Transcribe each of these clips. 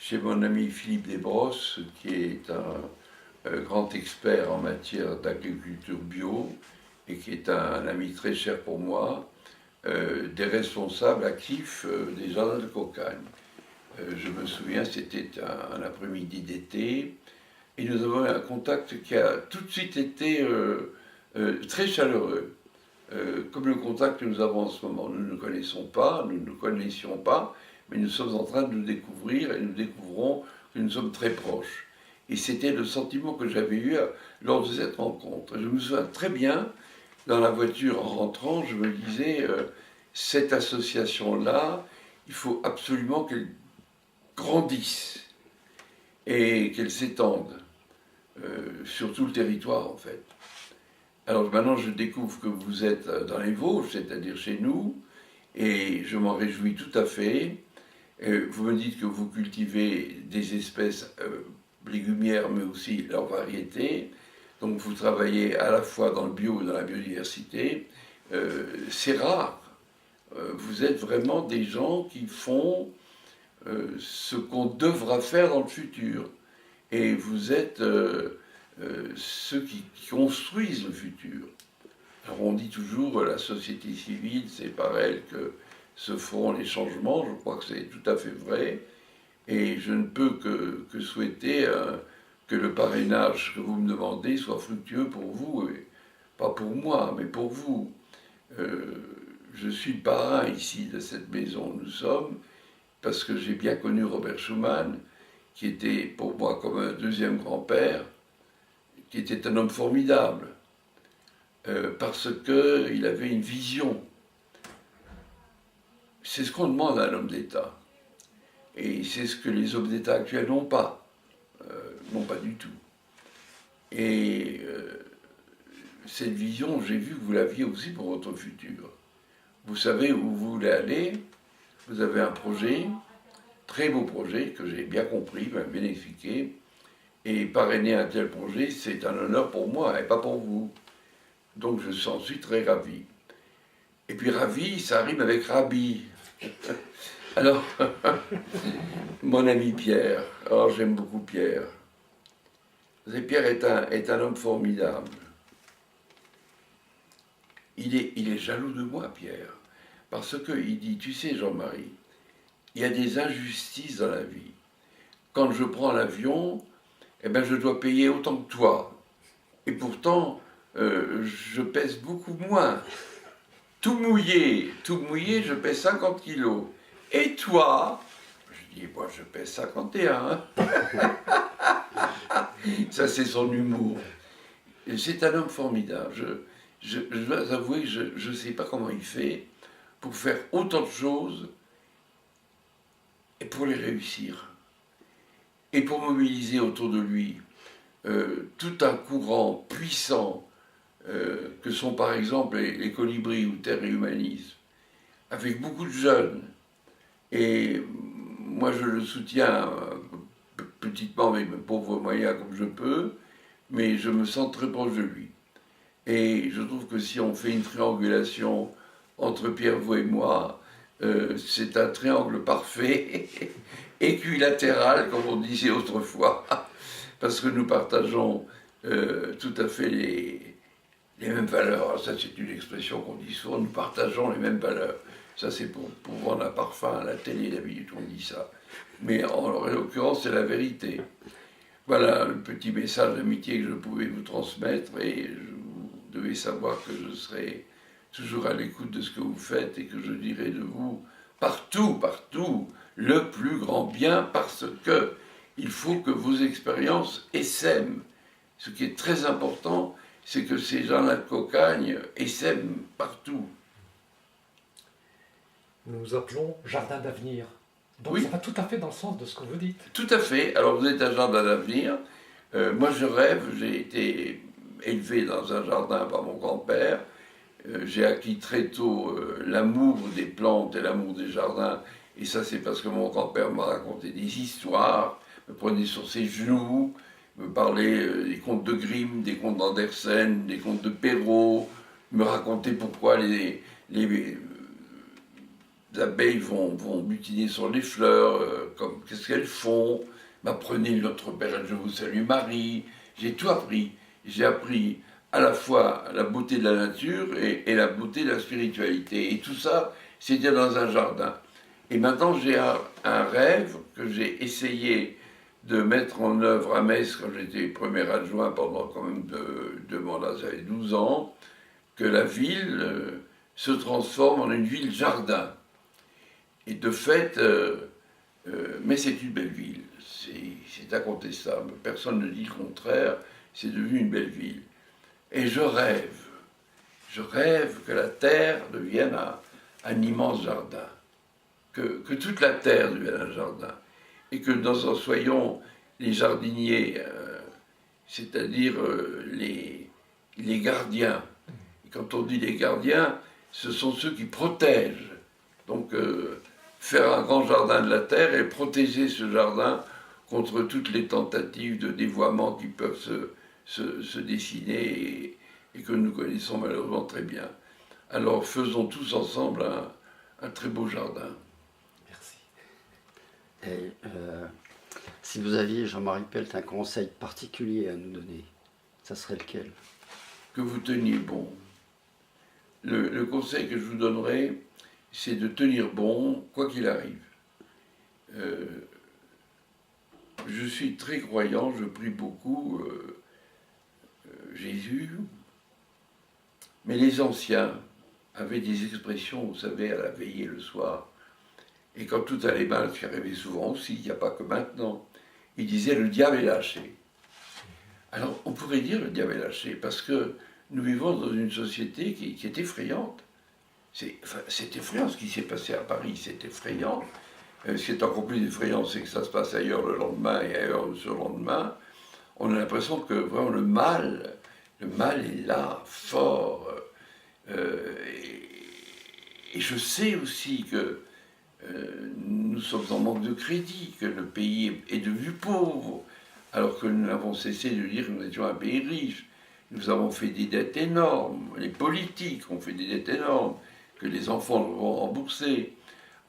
chez mon ami Philippe Desbrosses, qui est un grand expert en matière d'agriculture bio et qui est un ami très cher pour moi, des responsables actifs des jardins de Cocagne. Je me souviens, c'était un après-midi d'été, et nous avons eu un contact qui a tout de suite été très chaleureux, comme le contact que nous avons en ce moment. Nous ne nous connaissons pas, nous ne nous connaissions pas, mais nous sommes en train de nous découvrir et nous découvrons que nous sommes très proches. Et c'était le sentiment que j'avais eu lors de cette rencontre. Je me souviens très bien, dans la voiture en rentrant, je me disais, cette association-là, il faut absolument qu'elle grandisse et qu'elle s'étende sur tout le territoire en fait. Alors maintenant je découvre que vous êtes dans les Vosges, c'est-à-dire chez nous, et je m'en réjouis tout à fait. Vous me dites que vous cultivez des espèces légumières, mais aussi leurs variétés. Donc vous travaillez à la fois dans le bio et dans la biodiversité. C'est rare. Vous êtes vraiment des gens qui font ce qu'on devra faire dans le futur. Et vous êtes ceux qui construisent le futur. Alors on dit toujours la société civile, c'est par elle que se feront les changements. Je crois que c'est tout à fait vrai. Et je ne peux que souhaiter que le parrainage que vous me demandez soit fructueux pour vous, et pas pour moi, mais pour vous. Je suis le parrain ici de cette maison où nous sommes, parce que j'ai bien connu Robert Schuman, qui était pour moi comme un deuxième grand-père, qui était un homme formidable, parce qu'il avait une vision. C'est ce qu'on demande à un homme d'État. Et c'est ce que les hommes d'État actuels n'ont pas. Non, pas du tout. Et cette vision, j'ai vu que vous l'aviez aussi pour votre futur. Vous savez où vous voulez aller, vous avez un projet, très beau projet, que j'ai bien compris, bien expliqué, et parrainer un tel projet, c'est un honneur pour moi et pas pour vous. Donc je suis très ravi. Et puis ravi, ça rime avec Rabbi. Alors, mon ami Pierre, alors j'aime beaucoup Pierre. Pierre est un homme formidable. Il est jaloux de moi, Pierre, parce qu'il dit, tu sais Jean-Marie, il y a des injustices dans la vie. Quand je prends l'avion, eh ben, je dois payer autant que toi. Et pourtant, je pèse beaucoup moins. Tout mouillé, je pèse 50 kilos. Et toi, je dis, moi je pèse 51. Ça, c'est son humour. C'est un homme formidable. Je dois avouer que je ne sais pas comment il fait pour faire autant de choses et pour les réussir. Et pour mobiliser autour de lui tout un courant puissant que sont par exemple les colibris ou Terre et Humanisme, avec beaucoup de jeunes. Et moi je le soutiens petitement avec mes pauvres moyens comme je peux, mais je me sens très proche de lui. Et je trouve que si on fait une triangulation entre Pierre Vaux et moi, c'est un triangle parfait, équilatéral, comme on disait autrefois, parce que nous partageons tout à fait les mêmes valeurs. Alors ça, c'est une expression qu'on dit souvent, nous partageons les mêmes valeurs. Ça, c'est pour vendre un parfum à la télé, d'habitude, on dit ça. Mais en l'occurrence, c'est la vérité. Voilà le petit message d'amitié que je pouvais vous transmettre, et vous devez savoir que je serai toujours à l'écoute de ce que vous faites et que je dirai de vous partout, partout, le plus grand bien, parce que il faut que vos expériences essaiment. Ce qui est très important, c'est que ces gens-là de Cocagne essaiment partout. Nous appelons Jardin d'avenir. Donc Oui. Ça va tout à fait dans le sens de ce que vous dites. Tout à fait. Alors vous êtes un jardin d'avenir. Moi je rêve, j'ai été élevé dans un jardin par mon grand-père. J'ai acquis très tôt l'amour des plantes et l'amour des jardins. Et ça c'est parce que mon grand-père m'a raconté des histoires, me prenait sur ses genoux, me parlait des contes de Grimm, des contes d'Andersen, des contes de Perrault, me racontait pourquoi les abeilles vont butiner sur les fleurs, qu'est-ce qu'elles font, m'apprenez notre Père, je vous salue Marie. J'ai tout appris. J'ai appris à la fois la beauté de la nature et la beauté de la spiritualité. Et tout ça, c'était dans un jardin. Et maintenant, j'ai un rêve que j'ai essayé de mettre en œuvre à Metz quand j'étais premier adjoint pendant quand même deux mandats, ça fait 12 ans, que la ville se transforme en une ville jardin. Et de fait, mais c'est une belle ville, c'est incontestable, personne ne dit le contraire, c'est devenu une belle ville. Et je rêve que la terre devienne un immense jardin, que toute la terre devienne un jardin, et que nous en soyons les jardiniers, c'est-à-dire les gardiens. Et quand on dit les gardiens, ce sont ceux qui protègent. Donc faire un grand jardin de la terre et protéger ce jardin contre toutes les tentatives de dévoiement qui peuvent se dessiner et que nous connaissons malheureusement très bien. Alors faisons tous ensemble un très beau jardin. Merci. Et si vous aviez, Jean-Marie Pelt, un conseil particulier à nous donner, ça serait lequel? Que vous teniez bon. Le conseil que je vous donnerai, c'est de tenir bon, quoi qu'il arrive. Je suis très croyant, je prie beaucoup Jésus, mais les anciens avaient des expressions, vous savez, à la veillée le soir, et quand tout allait mal, ce qui arrivait souvent aussi, il n'y a pas que maintenant, ils disaient le diable est lâché. Alors on pourrait dire le diable est lâché, parce que nous vivons dans une société qui est effrayante. C'est effrayant ce qui s'est passé à Paris, c'est effrayant. Ce qui est encore plus effrayant, c'est que ça se passe ailleurs le lendemain et ailleurs le surlendemain. On a l'impression que vraiment le mal est là, fort. Et je sais aussi que nous sommes en manque de crédit, que le pays est devenu pauvre, alors que nous n'avons cessé de dire que nous étions un pays riche. Nous avons fait des dettes énormes, les politiques ont fait des dettes énormes, que les enfants vont rembourser.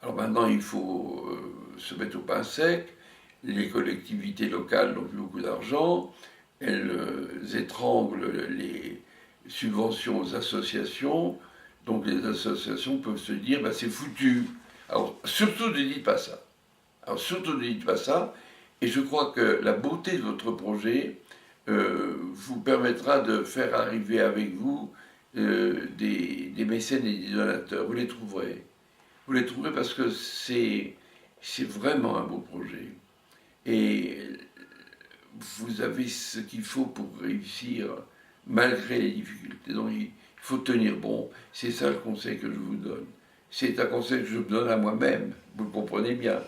Alors maintenant, il faut se mettre au pain sec. Les collectivités locales n'ont plus beaucoup d'argent. Elles étranglent les subventions aux associations. Donc les associations peuvent se dire, bah, c'est foutu. Alors surtout ne dites pas ça. Alors surtout ne dites pas ça. Et je crois que la beauté de votre projet vous permettra de faire arriver avec vous des mécènes et des donateurs. Vous les trouverez. Vous les trouverez parce que c'est vraiment un beau projet. Et vous avez ce qu'il faut pour réussir malgré les difficultés. Donc il faut tenir bon. C'est ça le conseil que je vous donne. C'est un conseil que je me donne à moi-même. Vous le comprenez bien.